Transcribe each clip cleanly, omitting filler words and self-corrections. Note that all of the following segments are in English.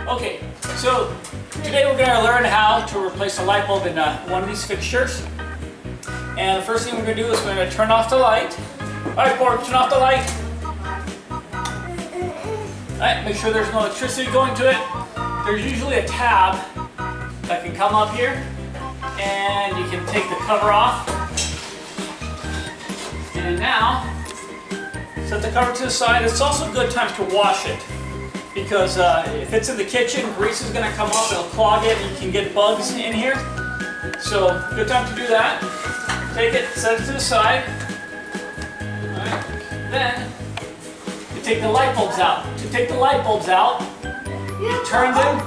Okay, so today we're going to learn how to replace a light bulb in one of these fixtures. And the first thing we're going to do is we're going to turn off the light. Alright, Borg, turn off the light. Alright, make sure there's no electricity going to it. There's usually a tab that can come up here, and you can take the cover off. And now, set the cover to the side. It's also a good time to wash it, because if it's in the kitchen, grease is going to come up, it'll clog it, and you can get bugs in here. So, good time to do that. Take it, set it to the side. Alright. Then, you take the light bulbs out. To take the light bulbs out, you turn them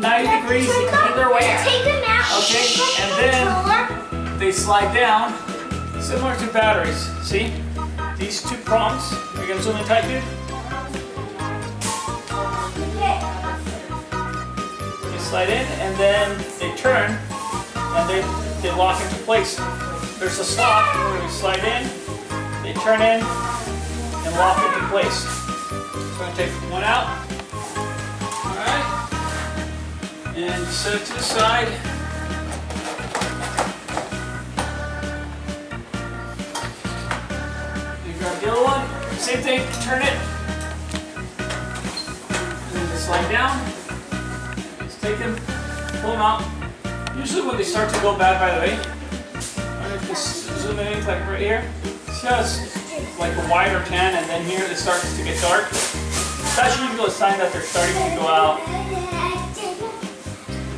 90 degrees either way. Take them out. Okay, and then they slide down, similar to batteries. See? These two prongs. Are you going to zoom in tight, dude? They slide in, and then they turn, and they lock into place. There's a slot where they slide in, they turn in, and lock into place. So I'm going to take one out. Alright. And set it to the side. You grab the other one. Same thing. Turn it. And then they slide down. Just take them, pull them out. Usually when they start to go bad, by the way, I'm going to just zoom in like right here. See how it's like a white or tan, and then here it starts to get dark. That's usually a sign that they're starting to go out.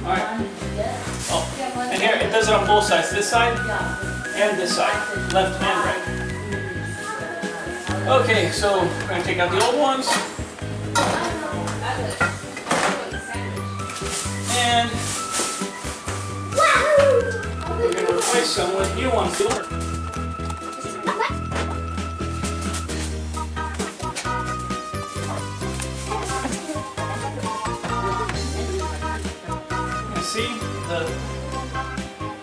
Alright. Oh, and here it does it on both sides, this side and this side, left and right. Okay, so we're going to take out the old ones. And we're going to replace them with new ones. See the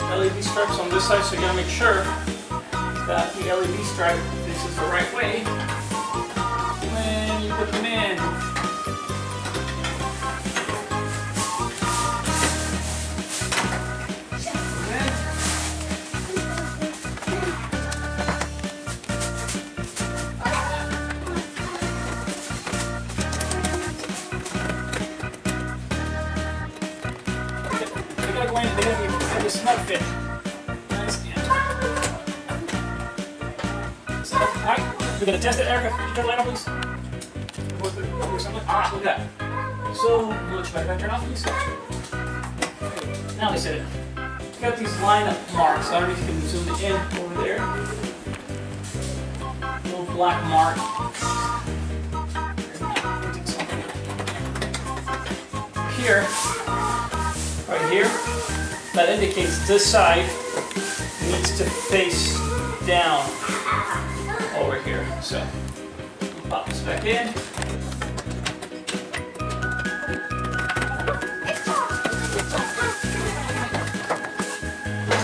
LED stripes on this side, so you gotta make sure that the LED stripe faces the right way when you put them in. They're going to be a snug fit. Nice. So, alright, we're going to test it. Erika, can you turn the light on, please? Alright, look at that. So, let's try that. Turn off, please. Now they set it. Got these lineup marks. I don't know if you can zoom it in over there. Little black mark. Here. Right here, that indicates this side needs to face down over here. So, pop this back in.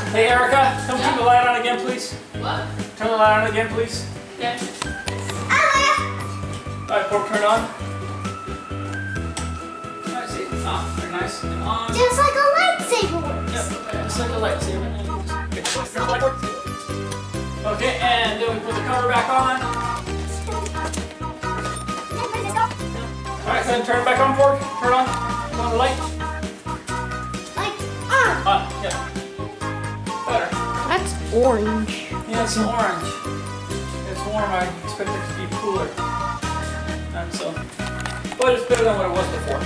Hey Erika, come turn the light on again, please. What? Turn the light on again, please. Yeah. Alright, Borg, turn it on. Ah, very nice. And on. Just like a lightsaber works. Yep, just like a lightsaber. Okay, and then we put the cover back on. Alright, then turn it back on, Borg. Turn it on. Turn on the light. Light on. On, yeah. Better. That's orange. Yeah, it's orange. It's warm. I expect it to be cooler. And so, but it's better than what it was before.